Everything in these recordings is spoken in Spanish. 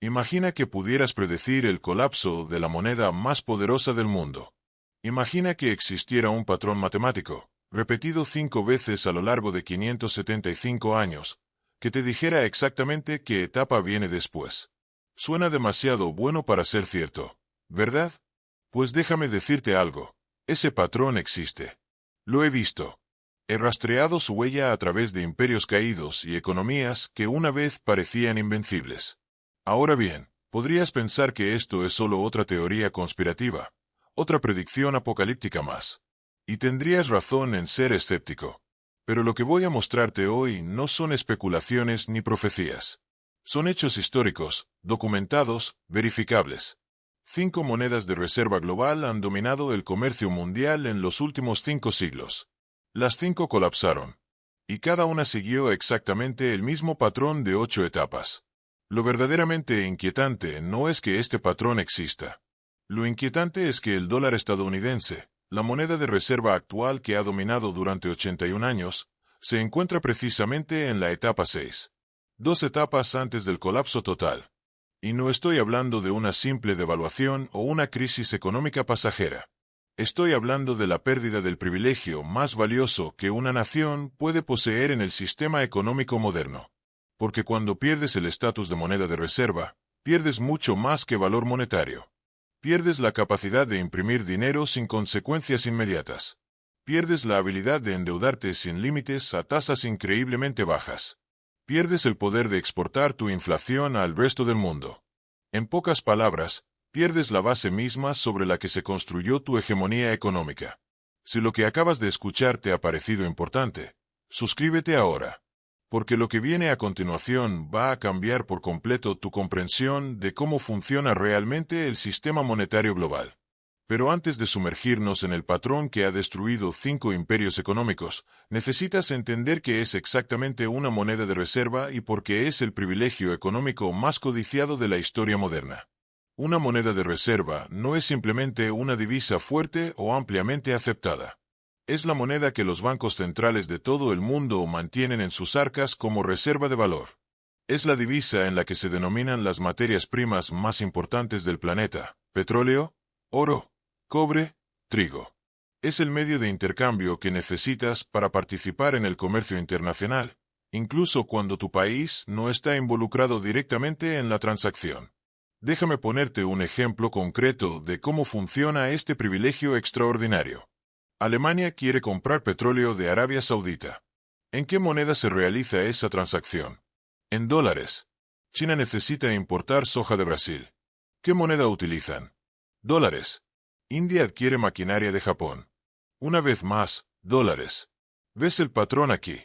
Imagina que pudieras predecir el colapso de la moneda más poderosa del mundo. Imagina que existiera un patrón matemático, repetido 5 veces a lo largo de 575 años, que te dijera exactamente qué etapa viene después. Suena demasiado bueno para ser cierto, ¿verdad? Pues déjame decirte algo, ese patrón existe. Lo he visto. He rastreado su huella a través de imperios caídos y economías que una vez parecían invencibles. Ahora bien, podrías pensar que esto es solo otra teoría conspirativa, otra predicción apocalíptica más. Y tendrías razón en ser escéptico. Pero lo que voy a mostrarte hoy no son especulaciones ni profecías. Son hechos históricos, documentados, verificables. 5 monedas de reserva global han dominado el comercio mundial en los últimos 5 siglos. Las 5 colapsaron. Y cada una siguió exactamente el mismo patrón de 8 etapas. Lo verdaderamente inquietante no es que este patrón exista. Lo inquietante es que el dólar estadounidense, la moneda de reserva actual que ha dominado durante 81 años, se encuentra precisamente en la etapa 6. 2 etapas antes del colapso total. Y no estoy hablando de una simple devaluación o una crisis económica pasajera. Estoy hablando de la pérdida del privilegio más valioso que una nación puede poseer en el sistema económico moderno. Porque cuando pierdes el estatus de moneda de reserva, pierdes mucho más que valor monetario. Pierdes la capacidad de imprimir dinero sin consecuencias inmediatas. Pierdes la habilidad de endeudarte sin límites a tasas increíblemente bajas. Pierdes el poder de exportar tu inflación al resto del mundo. En pocas palabras, pierdes la base misma sobre la que se construyó tu hegemonía económica. Si lo que acabas de escuchar te ha parecido importante, suscríbete ahora. Porque lo que viene a continuación va a cambiar por completo tu comprensión de cómo funciona realmente el sistema monetario global. Pero antes de sumergirnos en el patrón que ha destruido 5 imperios económicos, necesitas entender qué es exactamente una moneda de reserva y por qué es el privilegio económico más codiciado de la historia moderna. Una moneda de reserva no es simplemente una divisa fuerte o ampliamente aceptada. Es la moneda que los bancos centrales de todo el mundo mantienen en sus arcas como reserva de valor. Es la divisa en la que se denominan las materias primas más importantes del planeta: petróleo, oro, cobre, trigo. Es el medio de intercambio que necesitas para participar en el comercio internacional, incluso cuando tu país no está involucrado directamente en la transacción. Déjame ponerte un ejemplo concreto de cómo funciona este privilegio extraordinario. Alemania quiere comprar petróleo de Arabia Saudita. ¿En qué moneda se realiza esa transacción? En dólares. China necesita importar soja de Brasil. ¿Qué moneda utilizan? Dólares. India adquiere maquinaria de Japón. Una vez más, dólares. ¿Ves el patrón aquí?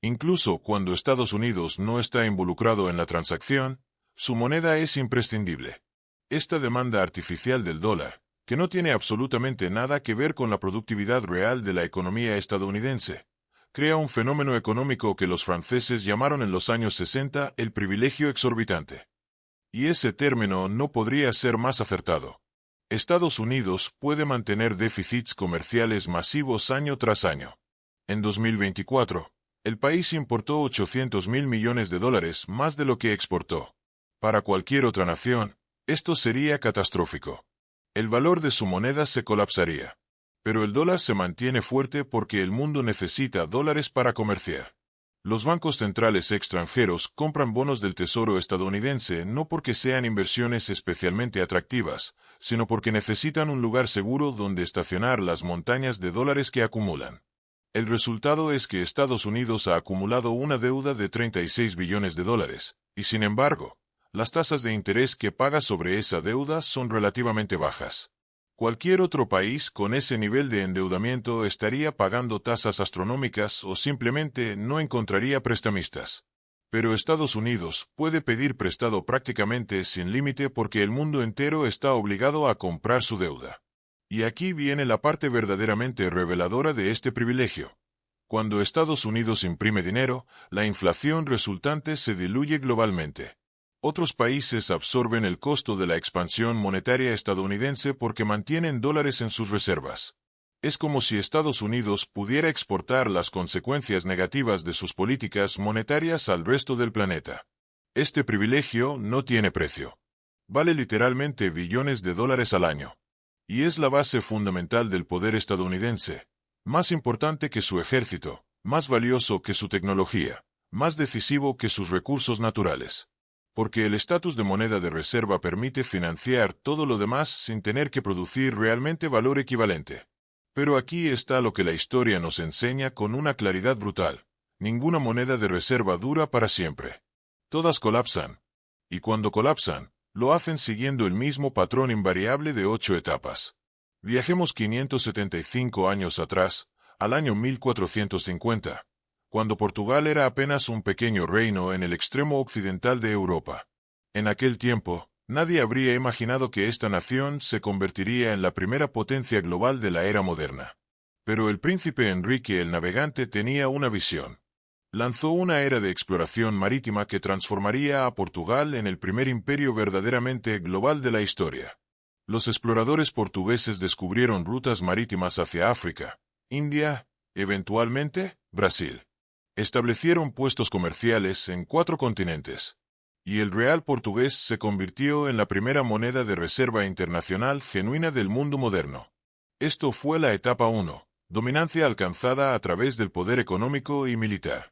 Incluso cuando Estados Unidos no está involucrado en la transacción, su moneda es imprescindible. Esta demanda artificial del dólar, que no tiene absolutamente nada que ver con la productividad real de la economía estadounidense, crea un fenómeno económico que los franceses llamaron en los años 60 el privilegio exorbitante. Y ese término no podría ser más acertado. Estados Unidos puede mantener déficits comerciales masivos año tras año. En 2024, el país importó $800.000 millones más de lo que exportó. Para cualquier otra nación, esto sería catastrófico. El valor de su moneda se colapsaría. Pero el dólar se mantiene fuerte porque el mundo necesita dólares para comerciar. Los bancos centrales extranjeros compran bonos del Tesoro estadounidense no porque sean inversiones especialmente atractivas, sino porque necesitan un lugar seguro donde estacionar las montañas de dólares que acumulan. El resultado es que Estados Unidos ha acumulado una deuda de $36 billones, y sin embargo, las tasas de interés que paga sobre esa deuda son relativamente bajas. Cualquier otro país con ese nivel de endeudamiento estaría pagando tasas astronómicas o simplemente no encontraría prestamistas. Pero Estados Unidos puede pedir prestado prácticamente sin límite porque el mundo entero está obligado a comprar su deuda. Y aquí viene la parte verdaderamente reveladora de este privilegio. Cuando Estados Unidos imprime dinero, la inflación resultante se diluye globalmente. Otros países absorben el costo de la expansión monetaria estadounidense porque mantienen dólares en sus reservas. Es como si Estados Unidos pudiera exportar las consecuencias negativas de sus políticas monetarias al resto del planeta. Este privilegio no tiene precio. Vale literalmente billones de dólares al año. Y es la base fundamental del poder estadounidense. Más importante que su ejército, más valioso que su tecnología, más decisivo que sus recursos naturales. Porque el estatus de moneda de reserva permite financiar todo lo demás sin tener que producir realmente valor equivalente. Pero aquí está lo que la historia nos enseña con una claridad brutal. Ninguna moneda de reserva dura para siempre. Todas colapsan. Y cuando colapsan, lo hacen siguiendo el mismo patrón invariable de 8 etapas. Viajemos 575 años atrás, al año 1450, cuando Portugal era apenas un pequeño reino en el extremo occidental de Europa. En aquel tiempo, nadie habría imaginado que esta nación se convertiría en la primera potencia global de la era moderna. Pero el príncipe Enrique el Navegante tenía una visión. Lanzó una era de exploración marítima que transformaría a Portugal en el primer imperio verdaderamente global de la historia. Los exploradores portugueses descubrieron rutas marítimas hacia África, India, eventualmente, Brasil. Establecieron puestos comerciales en 4 continentes. Y el real portugués se convirtió en la primera moneda de reserva internacional genuina del mundo moderno. Esto fue la etapa 1, dominancia alcanzada a través del poder económico y militar.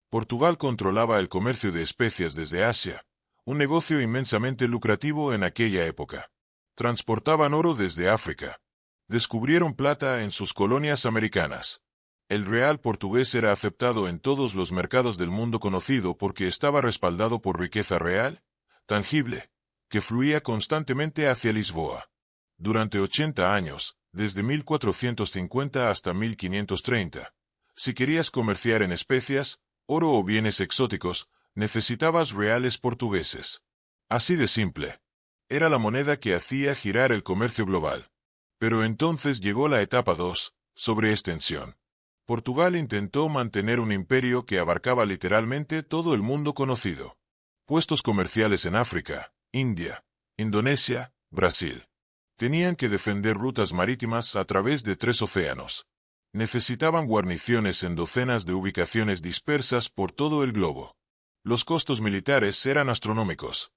Portugal controlaba el comercio de especias desde Asia, un negocio inmensamente lucrativo en aquella época. Transportaban oro desde África. Descubrieron plata en sus colonias americanas. El real portugués era aceptado en todos los mercados del mundo conocido porque estaba respaldado por riqueza real, tangible, que fluía constantemente hacia Lisboa. Durante 80 años, desde 1450 hasta 1530, si querías comerciar en especias, oro o bienes exóticos, necesitabas reales portugueses. Así de simple. Era la moneda que hacía girar el comercio global. Pero entonces llegó la etapa 2, sobre extensión. Portugal intentó mantener un imperio que abarcaba literalmente todo el mundo conocido. Puestos comerciales en África, India, Indonesia, Brasil. Tenían que defender rutas marítimas a través de 3 océanos. Necesitaban guarniciones en docenas de ubicaciones dispersas por todo el globo. Los costos militares eran astronómicos.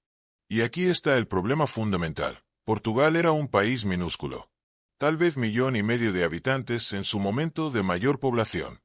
Y aquí está el problema fundamental. Portugal era un país minúsculo. Tal vez 1,5 millones de habitantes en su momento de mayor población.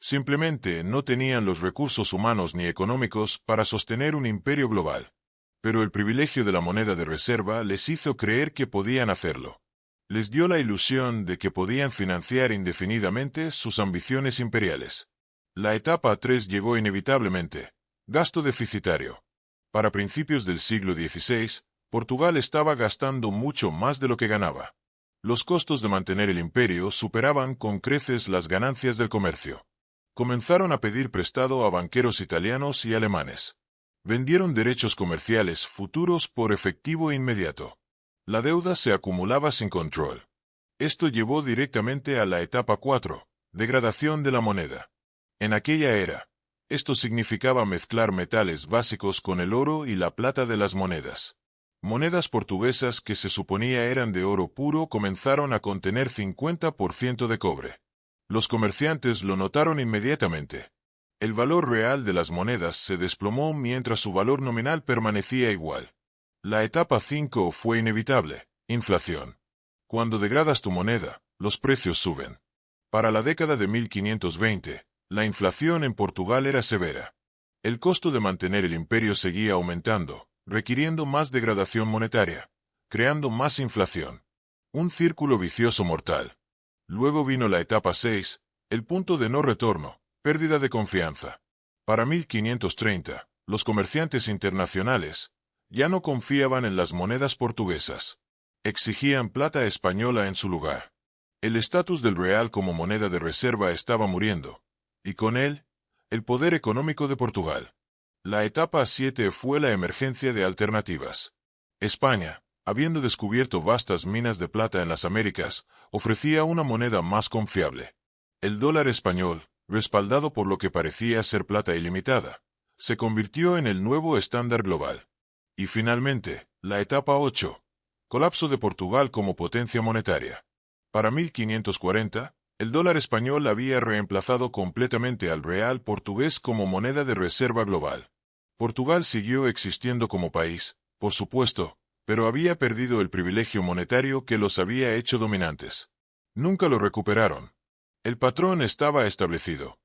Simplemente no tenían los recursos humanos ni económicos para sostener un imperio global. Pero el privilegio de la moneda de reserva les hizo creer que podían hacerlo. Les dio la ilusión de que podían financiar indefinidamente sus ambiciones imperiales. La etapa 3 llegó inevitablemente. Gasto deficitario. Para principios del siglo XVI, Portugal estaba gastando mucho más de lo que ganaba. Los costos de mantener el imperio superaban con creces las ganancias del comercio. Comenzaron a pedir prestado a banqueros italianos y alemanes. Vendieron derechos comerciales futuros por efectivo inmediato. La deuda se acumulaba sin control. Esto llevó directamente a la etapa 4, degradación de la moneda. En aquella era, esto significaba mezclar metales básicos con el oro y la plata de las monedas. Monedas portuguesas que se suponía eran de oro puro comenzaron a contener 50% de cobre. Los comerciantes lo notaron inmediatamente. El valor real de las monedas se desplomó mientras su valor nominal permanecía igual. La etapa 5 fue inevitable, inflación. Cuando degradas tu moneda, los precios suben. Para la década de 1520, la inflación en Portugal era severa. El costo de mantener el imperio seguía aumentando, requiriendo más degradación monetaria, creando más inflación. Un círculo vicioso mortal. Luego vino la etapa 6, el punto de no retorno, pérdida de confianza. Para 1530, los comerciantes internacionales ya no confiaban en las monedas portuguesas. Exigían plata española en su lugar. El estatus del real como moneda de reserva estaba muriendo, y con él, el poder económico de Portugal. La etapa 7 fue la emergencia de alternativas. España, habiendo descubierto vastas minas de plata en las Américas, ofrecía una moneda más confiable. El dólar español, respaldado por lo que parecía ser plata ilimitada, se convirtió en el nuevo estándar global. Y finalmente, la etapa 8. Colapso de Portugal como potencia monetaria. Para 1540, el dólar español había reemplazado completamente al real portugués como moneda de reserva global. Portugal siguió existiendo como país, por supuesto, pero había perdido el privilegio monetario que los había hecho dominantes. Nunca lo recuperaron. El patrón estaba establecido.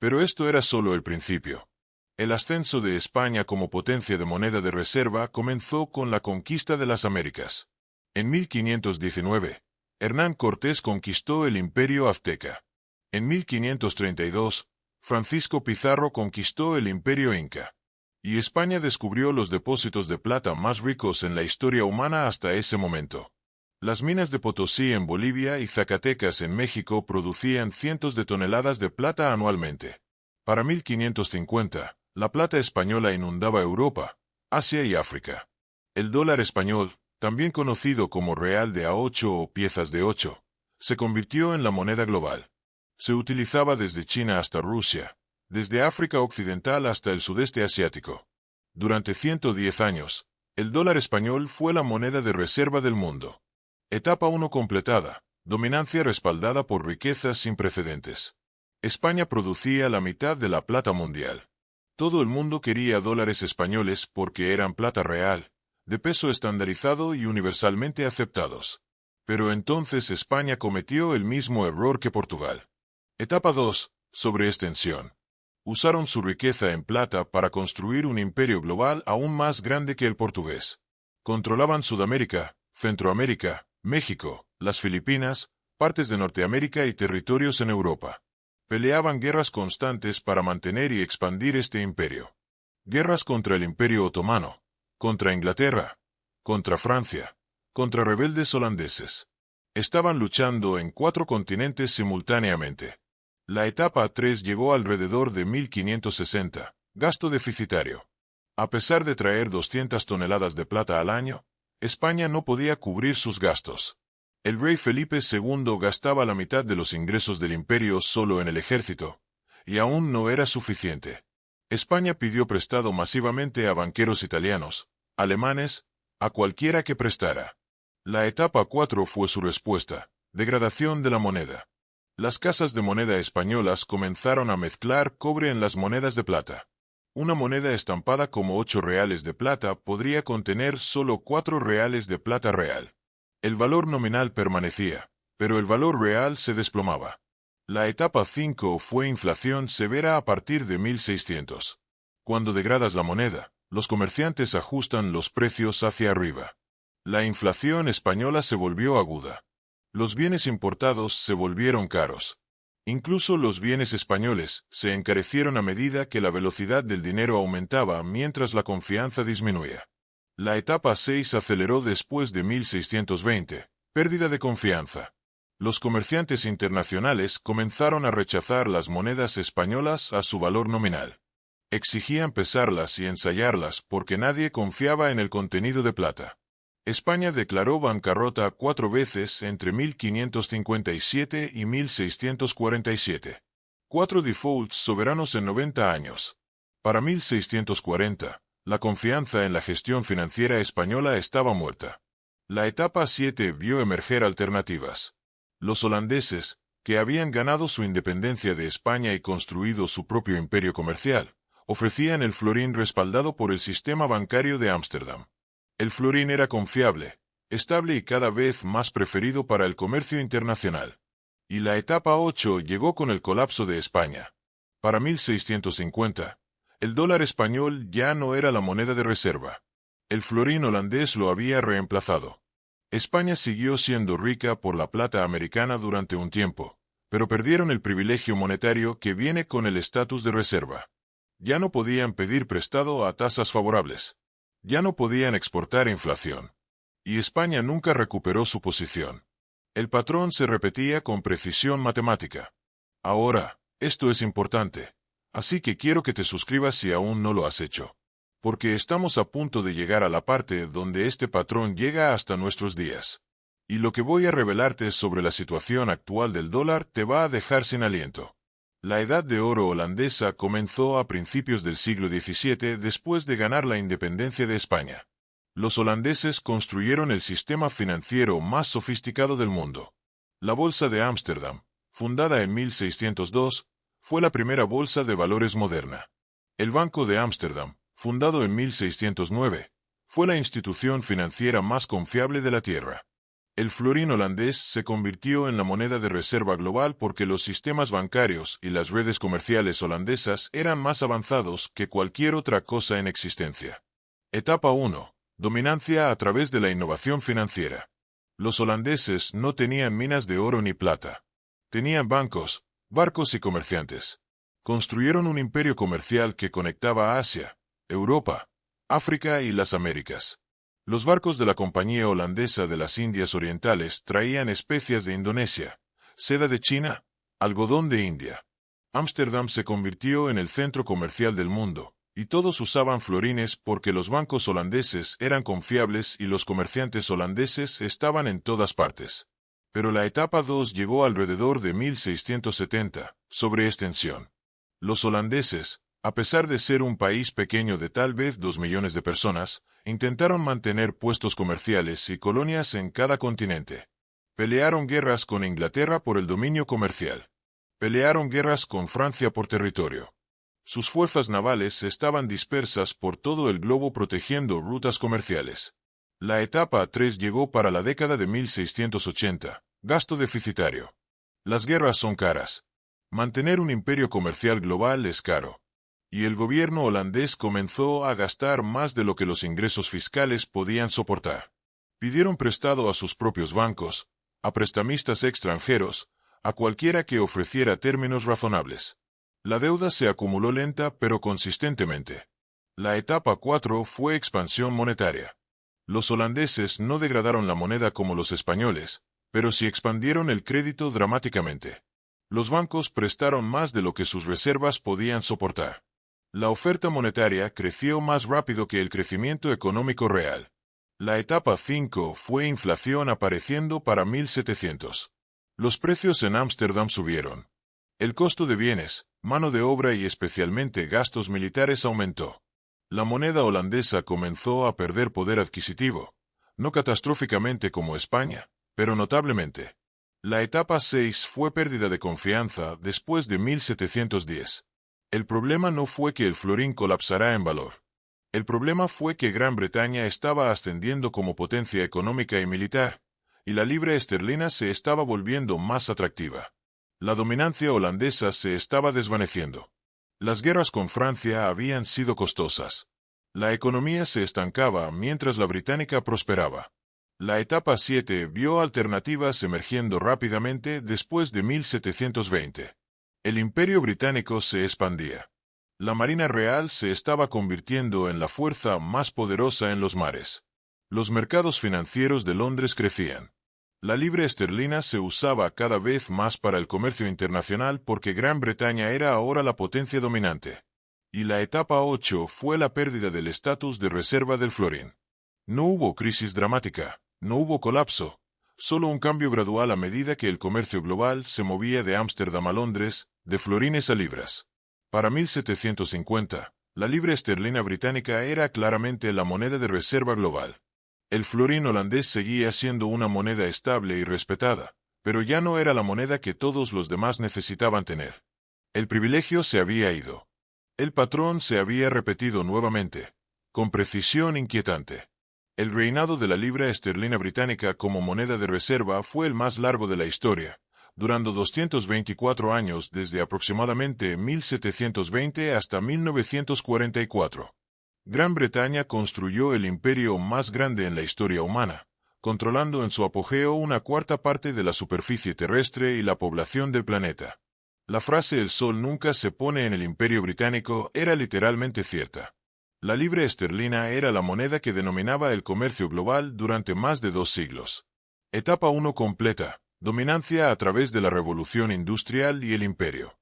Pero esto era solo el principio. El ascenso de España como potencia de moneda de reserva comenzó con la conquista de las Américas. En 1519, Hernán Cortés conquistó el Imperio Azteca. En 1532, Francisco Pizarro conquistó el Imperio Inca. Y España descubrió los depósitos de plata más ricos en la historia humana hasta ese momento. Las minas de Potosí en Bolivia y Zacatecas en México producían cientos de toneladas de plata anualmente. Para 1550, la plata española inundaba Europa, Asia y África. El dólar español, también conocido como real de A8 o piezas de 8, se convirtió en la moneda global. Se utilizaba desde China hasta Rusia, desde África Occidental hasta el sudeste asiático. Durante 110 años, el dólar español fue la moneda de reserva del mundo. Etapa 1 completada, dominancia respaldada por riquezas sin precedentes. España producía la mitad de la plata mundial. Todo el mundo quería dólares españoles porque eran plata real, de peso estandarizado y universalmente aceptados. Pero entonces España cometió el mismo error que Portugal. Etapa 2, sobre extensión. Usaron su riqueza en plata para construir un imperio global aún más grande que el portugués. Controlaban Sudamérica, Centroamérica, México, las Filipinas, partes de Norteamérica y territorios en Europa. Peleaban guerras constantes para mantener y expandir este imperio. Guerras contra el Imperio Otomano, contra Inglaterra, contra Francia, contra rebeldes holandeses. Estaban luchando en 4 continentes simultáneamente. La etapa 3 llegó alrededor de 1560, gasto deficitario. A pesar de traer 200 toneladas de plata al año, España no podía cubrir sus gastos. El rey Felipe II gastaba la mitad de los ingresos del imperio solo en el ejército, y aún no era suficiente. España pidió prestado masivamente a banqueros italianos, alemanes, a cualquiera que prestara. La etapa 4 fue su respuesta, degradación de la moneda. Las casas de moneda españolas comenzaron a mezclar cobre en las monedas de plata. Una moneda estampada como 8 reales de plata podría contener solo 4 reales de plata real. El valor nominal permanecía, pero el valor real se desplomaba. La etapa 5 fue inflación severa a partir de 1600. Cuando degradas la moneda, los comerciantes ajustan los precios hacia arriba. La inflación española se volvió aguda. Los bienes importados se volvieron caros. Incluso los bienes españoles se encarecieron a medida que la velocidad del dinero aumentaba mientras la confianza disminuía. La etapa 6 aceleró después de 1620, pérdida de confianza. Los comerciantes internacionales comenzaron a rechazar las monedas españolas a su valor nominal. Exigían pesarlas y ensayarlas porque nadie confiaba en el contenido de plata. España declaró bancarrota 4 veces entre 1557 y 1647. 4 defaults soberanos en 90 años. Para 1640, la confianza en la gestión financiera española estaba muerta. La etapa 7 vio emerger alternativas. Los holandeses, que habían ganado su independencia de España y construido su propio imperio comercial, ofrecían el florín respaldado por el sistema bancario de Ámsterdam. El florín era confiable, estable y cada vez más preferido para el comercio internacional. Y la etapa 8 llegó con el colapso de España. Para 1650, el dólar español ya no era la moneda de reserva. El florín holandés lo había reemplazado. España siguió siendo rica por la plata americana durante un tiempo, pero perdieron el privilegio monetario que viene con el estatus de reserva. Ya no podían pedir prestado a tasas favorables. Ya no podían exportar inflación. Y España nunca recuperó su posición. El patrón se repetía con precisión matemática. Ahora, esto es importante, así que quiero que te suscribas si aún no lo has hecho. Porque estamos a punto de llegar a la parte donde este patrón llega hasta nuestros días. Y lo que voy a revelarte sobre la situación actual del dólar te va a dejar sin aliento. La Edad de Oro holandesa comenzó a principios del siglo XVII después de ganar la independencia de España. Los holandeses construyeron el sistema financiero más sofisticado del mundo. La Bolsa de Ámsterdam, fundada en 1602, fue la primera bolsa de valores moderna. El Banco de Ámsterdam, Fundado en 1609, fue la institución financiera más confiable de la Tierra. El florín holandés se convirtió en la moneda de reserva global porque los sistemas bancarios y las redes comerciales holandesas eran más avanzados que cualquier otra cosa en existencia. Etapa 1. Dominancia a través de la innovación financiera. Los holandeses no tenían minas de oro ni plata. Tenían bancos, barcos y comerciantes. Construyeron un imperio comercial que conectaba a Asia, Europa, África y las Américas. Los barcos de la Compañía Holandesa de las Indias Orientales traían especias de Indonesia, seda de China, algodón de India. Ámsterdam se convirtió en el centro comercial del mundo, y todos usaban florines porque los bancos holandeses eran confiables y los comerciantes holandeses estaban en todas partes. Pero la etapa 2 llegó alrededor de 1670, sobre extensión. Los holandeses, a pesar de ser un país pequeño de tal vez 2 millones de personas, intentaron mantener puestos comerciales y colonias en cada continente. Pelearon guerras con Inglaterra por el dominio comercial. Pelearon guerras con Francia por territorio. Sus fuerzas navales estaban dispersas por todo el globo protegiendo rutas comerciales. La etapa 3 llegó para la década de 1680, gasto deficitario. Las guerras son caras. Mantener un imperio comercial global es caro. Y el gobierno holandés comenzó a gastar más de lo que los ingresos fiscales podían soportar. Pidieron prestado a sus propios bancos, a prestamistas extranjeros, a cualquiera que ofreciera términos razonables. La deuda se acumuló lenta pero consistentemente. La etapa 4 fue expansión monetaria. Los holandeses no degradaron la moneda como los españoles, pero sí expandieron el crédito dramáticamente. Los bancos prestaron más de lo que sus reservas podían soportar. La oferta monetaria creció más rápido que el crecimiento económico real. La etapa 5 fue inflación apareciendo para 1700. Los precios en Ámsterdam subieron. El costo de bienes, mano de obra y especialmente gastos militares aumentó. La moneda holandesa comenzó a perder poder adquisitivo, no catastróficamente como España, pero notablemente. La etapa 6 fue pérdida de confianza después de 1710. El problema no fue que el florín colapsará en valor. El problema fue que Gran Bretaña estaba ascendiendo como potencia económica y militar, y la libra esterlina se estaba volviendo más atractiva. La dominancia holandesa se estaba desvaneciendo. Las guerras con Francia habían sido costosas. La economía se estancaba mientras la británica prosperaba. La etapa 7 vio alternativas emergiendo rápidamente después de 1720. El imperio británico se expandía. La Marina Real se estaba convirtiendo en la fuerza más poderosa en los mares. Los mercados financieros de Londres crecían. La libra esterlina se usaba cada vez más para el comercio internacional porque Gran Bretaña era ahora la potencia dominante. Y la etapa 8 fue la pérdida del estatus de reserva del florín. No hubo crisis dramática, no hubo colapso, solo un cambio gradual a medida que el comercio global se movía de Ámsterdam a Londres, de florines a libras. Para 1750, la libra esterlina británica era claramente la moneda de reserva global. El florín holandés seguía siendo una moneda estable y respetada, pero ya no era la moneda que todos los demás necesitaban tener. El privilegio se había ido. El patrón se había repetido nuevamente, con precisión inquietante. El reinado de la libra esterlina británica como moneda de reserva fue el más largo de la historia, durando 224 años desde aproximadamente 1720 hasta 1944. Gran Bretaña construyó el imperio más grande en la historia humana, controlando en su apogeo una cuarta parte de la superficie terrestre y la población del planeta. La frase "el sol nunca se pone en el imperio británico" era literalmente cierta. La libra esterlina era la moneda que denominaba el comercio global durante más de 2 siglos. Etapa 1 completa, dominancia a través de la revolución industrial y el imperio.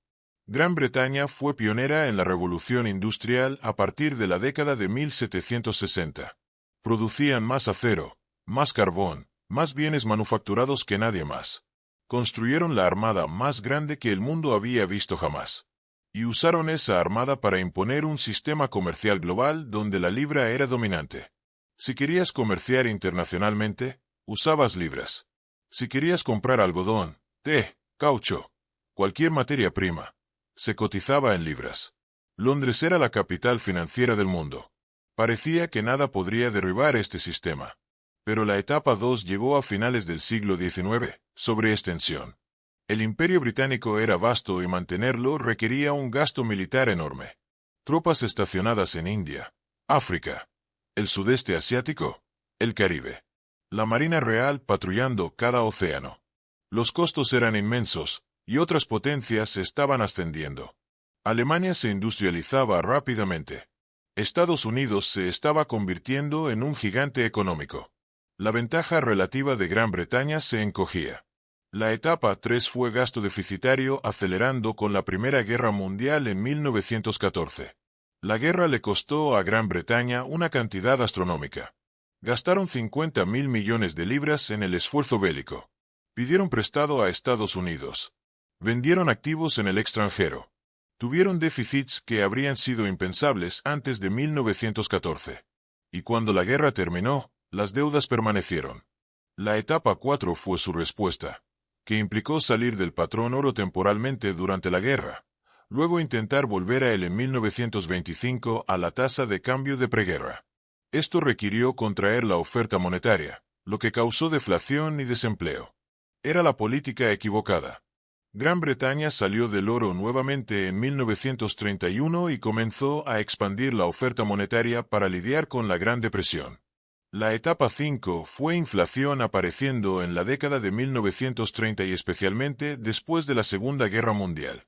Gran Bretaña fue pionera en la revolución industrial a partir de la década de 1760. Producían más acero, más carbón, más bienes manufacturados que nadie más. Construyeron la armada más grande que el mundo había visto jamás. Y usaron esa armada para imponer un sistema comercial global donde la libra era dominante. Si querías comerciar internacionalmente, usabas libras. Si querías comprar algodón, té, caucho, cualquier materia prima, se cotizaba en libras. Londres era la capital financiera del mundo. Parecía que nada podría derribar este sistema. Pero la etapa 2 llegó a finales del siglo XIX, sobre extensión. El Imperio Británico era vasto y mantenerlo requería un gasto militar enorme. Tropas estacionadas en India, África, el sudeste asiático, el Caribe. La Marina Real patrullando cada océano. Los costos eran inmensos, y otras potencias estaban ascendiendo. Alemania se industrializaba rápidamente. Estados Unidos se estaba convirtiendo en un gigante económico. La ventaja relativa de Gran Bretaña se encogía. La etapa 3 fue gasto deficitario acelerando con la Primera Guerra Mundial en 1914. La guerra le costó a Gran Bretaña una cantidad astronómica. Gastaron 50.000 millones de libras en el esfuerzo bélico. Pidieron prestado a Estados Unidos. Vendieron activos en el extranjero. Tuvieron déficits que habrían sido impensables antes de 1914. Y cuando la guerra terminó, las deudas permanecieron. La etapa 4 fue su respuesta, que implicó salir del patrón oro temporalmente durante la guerra, luego intentar volver a él en 1925 a la tasa de cambio de preguerra. Esto requirió contraer la oferta monetaria, lo que causó deflación y desempleo. Era la política equivocada. Gran Bretaña salió del oro nuevamente en 1931 y comenzó a expandir la oferta monetaria para lidiar con la Gran Depresión. La etapa 5 fue inflación apareciendo en la década de 1930 y especialmente después de la Segunda Guerra Mundial.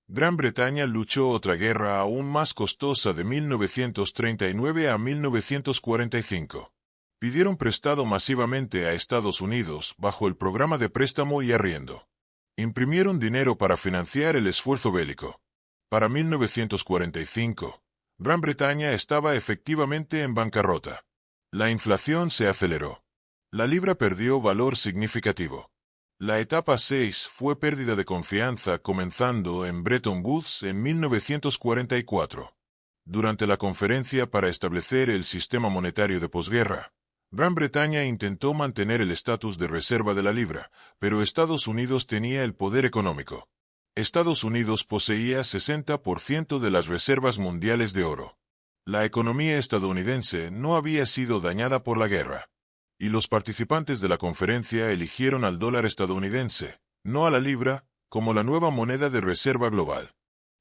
Gran Bretaña luchó otra guerra aún más costosa de 1939 a 1945. Pidieron prestado masivamente a Estados Unidos bajo el programa de préstamo y arriendo. Imprimieron dinero para financiar el esfuerzo bélico. Para 1945, Gran Bretaña estaba efectivamente en bancarrota. La inflación se aceleró. La libra perdió valor significativo. La etapa 6 fue pérdida de confianza comenzando en Bretton Woods en 1944. Durante la conferencia para establecer el sistema monetario de posguerra, Gran Bretaña intentó mantener el estatus de reserva de la libra, pero Estados Unidos tenía el poder económico. Estados Unidos poseía 60% de las reservas mundiales de oro. La economía estadounidense no había sido dañada por la guerra. Y los participantes de la conferencia eligieron al dólar estadounidense, no a la libra, como la nueva moneda de reserva global.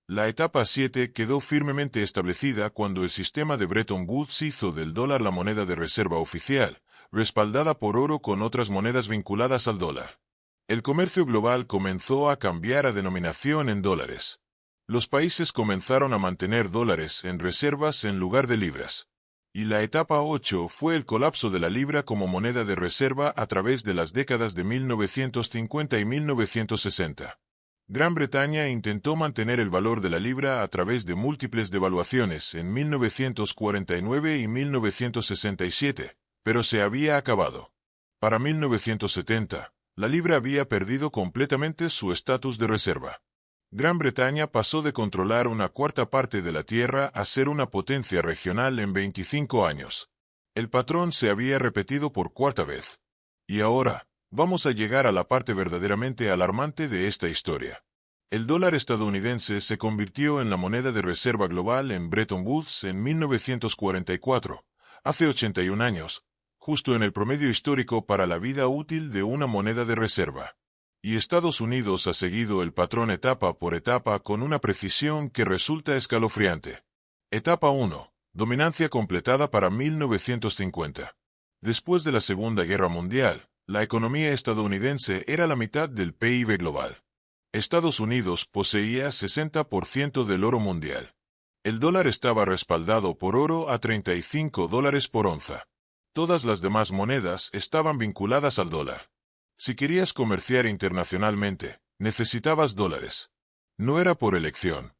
La etapa 7 quedó firmemente establecida cuando el sistema de Bretton Woods hizo del dólar la moneda de reserva oficial, respaldada por oro con otras monedas vinculadas al dólar. El comercio global comenzó a cambiar a denominación en dólares. Los países comenzaron a mantener dólares en reservas en lugar de libras. Y la etapa 8 fue el colapso de la libra como moneda de reserva a través de las décadas de 1950 y 1960. Gran Bretaña intentó mantener el valor de la libra a través de múltiples devaluaciones en 1949 y 1967, pero se había acabado. Para 1970, la libra había perdido completamente su estatus de reserva. Gran Bretaña pasó de controlar una cuarta parte de la tierra a ser una potencia regional en 25 años. El patrón se había repetido por cuarta vez. Y ahora, vamos a llegar a la parte verdaderamente alarmante de esta historia. El dólar estadounidense se convirtió en la moneda de reserva global en Bretton Woods en 1944, hace 81 años, justo en el promedio histórico para la vida útil de una moneda de reserva. Y Estados Unidos ha seguido el patrón etapa por etapa con una precisión que resulta escalofriante. Etapa 1. Dominancia completada para 1950. Después de la Segunda Guerra Mundial, la economía estadounidense era la mitad del PIB global. Estados Unidos poseía 60% del oro mundial. El dólar estaba respaldado por oro a $35 por onza. Todas las demás monedas estaban vinculadas al dólar. Si querías comerciar internacionalmente, necesitabas dólares. No era por elección.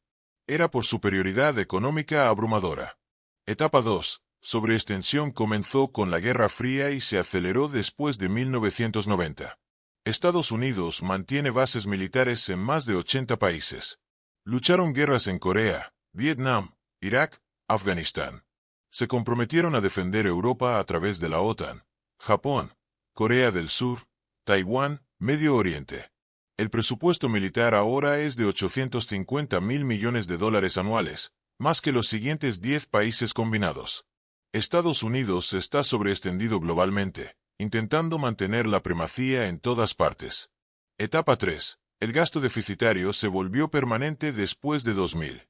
Era por superioridad económica abrumadora. Etapa 2. Sobreextensión comenzó con la Guerra Fría y se aceleró después de 1990. Estados Unidos mantiene bases militares en más de 80 países. Lucharon guerras en Corea, Vietnam, Irak, Afganistán. Se comprometieron a defender Europa a través de la OTAN, Japón, Corea del Sur, Taiwán, Medio Oriente. El presupuesto militar ahora es de 850.000 millones de dólares anuales, más que los siguientes 10 países combinados. Estados Unidos está sobreextendido globalmente, intentando mantener la primacía en todas partes. Etapa 3. El gasto deficitario se volvió permanente después de 2000.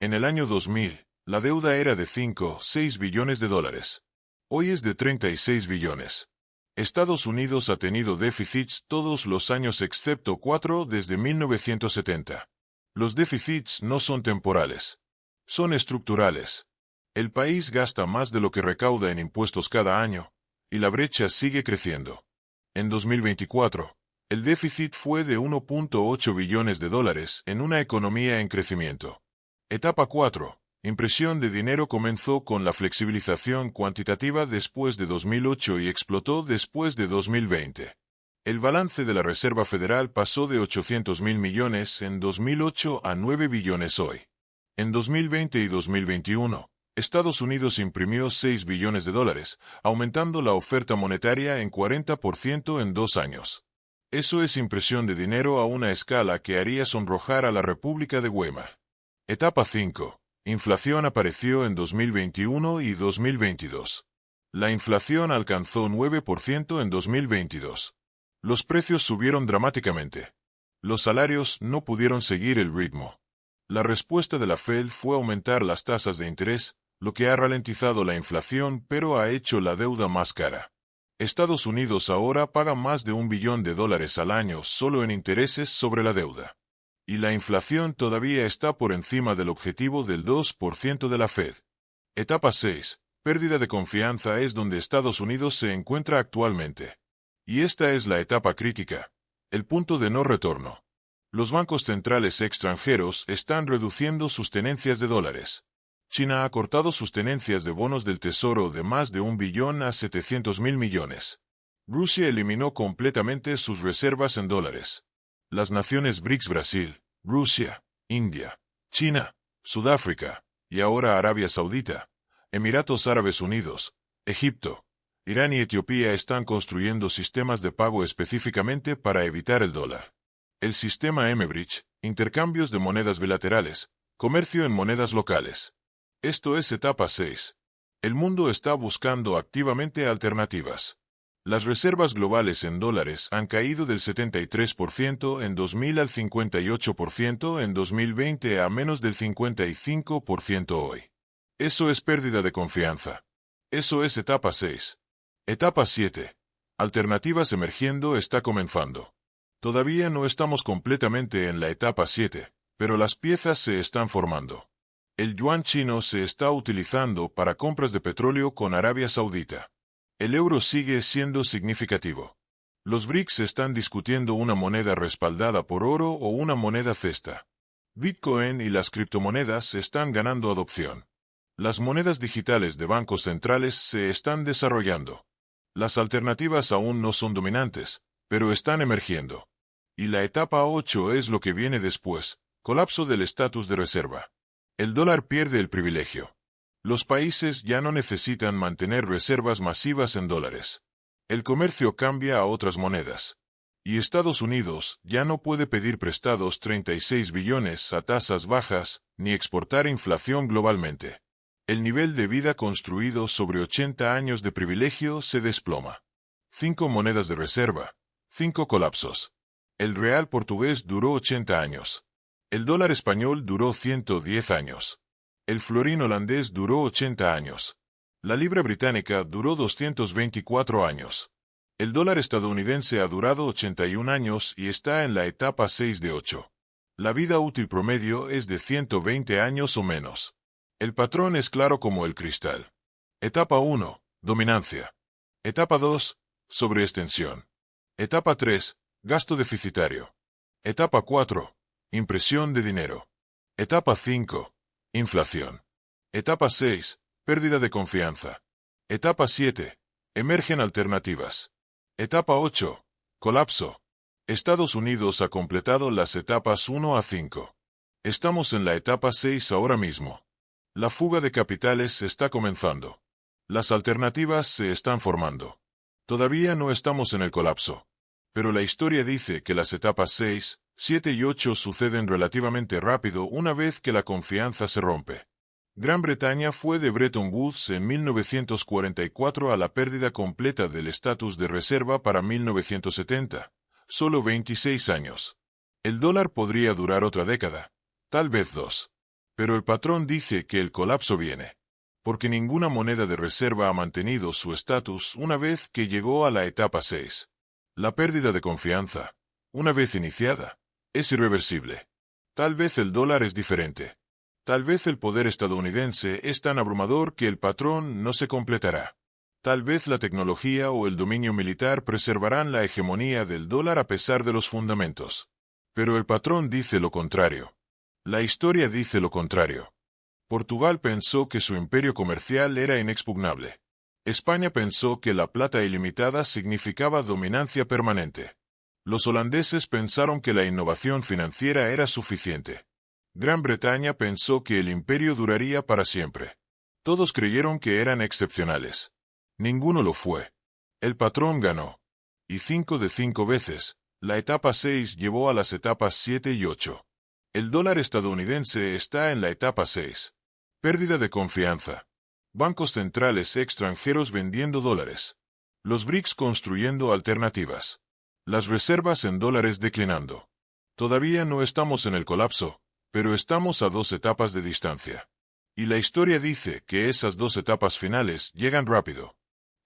En el año 2000, la deuda era de 5,6 billones de dólares. Hoy es de 36 billones. Estados Unidos ha tenido déficits todos los años excepto 4 desde 1970. Los déficits no son temporales. Son estructurales. El país gasta más de lo que recauda en impuestos cada año, y la brecha sigue creciendo. En 2024, el déficit fue de 1,8 billones de dólares en una economía en crecimiento. Etapa 4. Impresión de dinero comenzó con la flexibilización cuantitativa después de 2008 y explotó después de 2020. El balance de la Reserva Federal pasó de 800.000 millones en 2008 a 9 billones hoy. En 2020 y 2021, Estados Unidos imprimió 6 billones de dólares, aumentando la oferta monetaria en 40% en 2 años. Eso es impresión de dinero a una escala que haría sonrojar a la República de Weimar. Etapa 5. Inflación apareció en 2021 y 2022. La inflación alcanzó 9% en 2022. Los precios subieron dramáticamente. Los salarios no pudieron seguir el ritmo. La respuesta de la Fed fue aumentar las tasas de interés, lo que ha ralentizado la inflación pero ha hecho la deuda más cara. Estados Unidos ahora paga más de $1 billón al año solo en intereses sobre la deuda. Y la inflación todavía está por encima del objetivo del 2% de la Fed. Etapa 6. Pérdida de confianza es donde Estados Unidos se encuentra actualmente. Y esta es la etapa crítica, el punto de no retorno. Los bancos centrales extranjeros están reduciendo sus tenencias de dólares. China ha cortado sus tenencias de bonos del Tesoro de más de 1 billón a 700.000 millones. Rusia eliminó completamente sus reservas en dólares. Las naciones BRICS Brasil, Rusia, India, China, Sudáfrica, y ahora Arabia Saudita, Emiratos Árabes Unidos, Egipto, Irán y Etiopía están construyendo sistemas de pago específicamente para evitar el dólar. El sistema M-Bridge, intercambios de monedas bilaterales, comercio en monedas locales. Esto es etapa 6. El mundo está buscando activamente alternativas. Las reservas globales en dólares han caído del 73% en 2000 al 58% en 2020 a menos del 55% hoy. Eso es pérdida de confianza. Eso es etapa 6. Etapa 7. Alternativas emergiendo está comenzando. Todavía no estamos completamente en la etapa 7, pero las piezas se están formando. El yuan chino se está utilizando para compras de petróleo con Arabia Saudita. El euro sigue siendo significativo. Los BRICS están discutiendo una moneda respaldada por oro o una moneda cesta. Bitcoin y las criptomonedas están ganando adopción. Las monedas digitales de bancos centrales se están desarrollando. Las alternativas aún no son dominantes, pero están emergiendo. Y la etapa 8 es lo que viene después, colapso del estatus de reserva. El dólar pierde el privilegio. Los países ya no necesitan mantener reservas masivas en dólares. El comercio cambia a otras monedas. Y Estados Unidos ya no puede pedir prestados 36 billones a tasas bajas, ni exportar inflación globalmente. El nivel de vida construido sobre 80 años de privilegio se desploma. 5 monedas de reserva. 5 colapsos. El real portugués duró 80 años. El dólar español duró 110 años. El florín holandés duró 80 años. La libra británica duró 224 años. El dólar estadounidense ha durado 81 años y está en la etapa 6 de 8. La vida útil promedio es de 120 años o menos. El patrón es claro como el cristal. Etapa 1. Dominancia. Etapa 2. Sobreextensión. Etapa 3. Gasto deficitario. Etapa 4. Impresión de dinero. Etapa 5. Inflación. Etapa 6. Pérdida de confianza. Etapa 7. Emergen alternativas. Etapa 8. Colapso. Estados Unidos ha completado las etapas 1 a 5. Estamos en la etapa 6 ahora mismo. La fuga de capitales está comenzando. Las alternativas se están formando. Todavía no estamos en el colapso. Pero la historia dice que las etapas 6, 7 y 8 suceden relativamente rápido una vez que la confianza se rompe. Gran Bretaña fue de Bretton Woods en 1944 a la pérdida completa del estatus de reserva para 1970, solo 26 años. El dólar podría durar otra década, tal vez dos. Pero el patrón dice que el colapso viene, porque ninguna moneda de reserva ha mantenido su estatus una vez que llegó a la etapa 6. La pérdida de confianza, una vez iniciada, es irreversible. Tal vez el dólar es diferente. Tal vez el poder estadounidense es tan abrumador que el patrón no se completará. Tal vez la tecnología o el dominio militar preservarán la hegemonía del dólar a pesar de los fundamentos. Pero el patrón dice lo contrario. La historia dice lo contrario. Portugal pensó que su imperio comercial era inexpugnable. España pensó que la plata ilimitada significaba dominancia permanente. Los holandeses pensaron que la innovación financiera era suficiente. Gran Bretaña pensó que el imperio duraría para siempre. Todos creyeron que eran excepcionales. Ninguno lo fue. El patrón ganó. Y 5 de 5 veces, la etapa 6 llevó a las etapas 7 y 8. El dólar estadounidense está en la etapa 6. Pérdida de confianza. Bancos centrales extranjeros vendiendo dólares. Los BRICS construyendo alternativas. Las reservas en dólares declinando. Todavía no estamos en el colapso, pero estamos a 2 etapas de distancia. Y la historia dice que esas 2 etapas finales llegan rápido.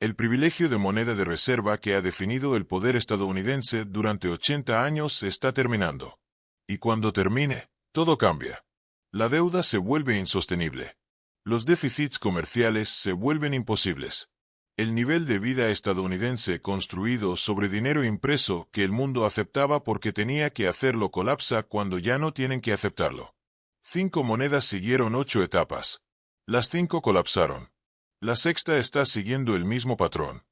El privilegio de moneda de reserva que ha definido el poder estadounidense durante 80 años está terminando. Y cuando termine, todo cambia. La deuda se vuelve insostenible. Los déficits comerciales se vuelven imposibles. El nivel de vida estadounidense construido sobre dinero impreso que el mundo aceptaba porque tenía que hacerlo colapsa cuando ya no tienen que aceptarlo. 5 monedas siguieron 8 etapas. Las 5 colapsaron. La sexta está siguiendo el mismo patrón.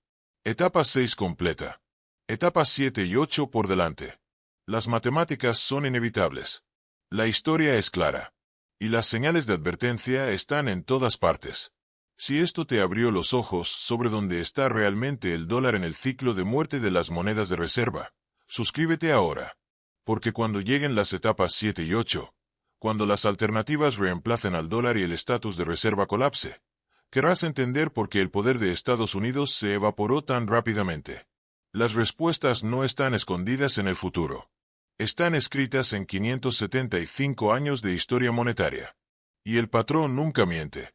Etapa 6 completa. Etapas 7 y 8 por delante. Las matemáticas son inevitables. La historia es clara. Y las señales de advertencia están en todas partes. Si esto te abrió los ojos sobre dónde está realmente el dólar en el ciclo de muerte de las monedas de reserva, suscríbete ahora. Porque cuando lleguen las etapas 7 y 8, cuando las alternativas reemplacen al dólar y el estatus de reserva colapse, querrás entender por qué el poder de Estados Unidos se evaporó tan rápidamente. Las respuestas no están escondidas en el futuro. Están escritas en 575 años de historia monetaria. Y el patrón nunca miente.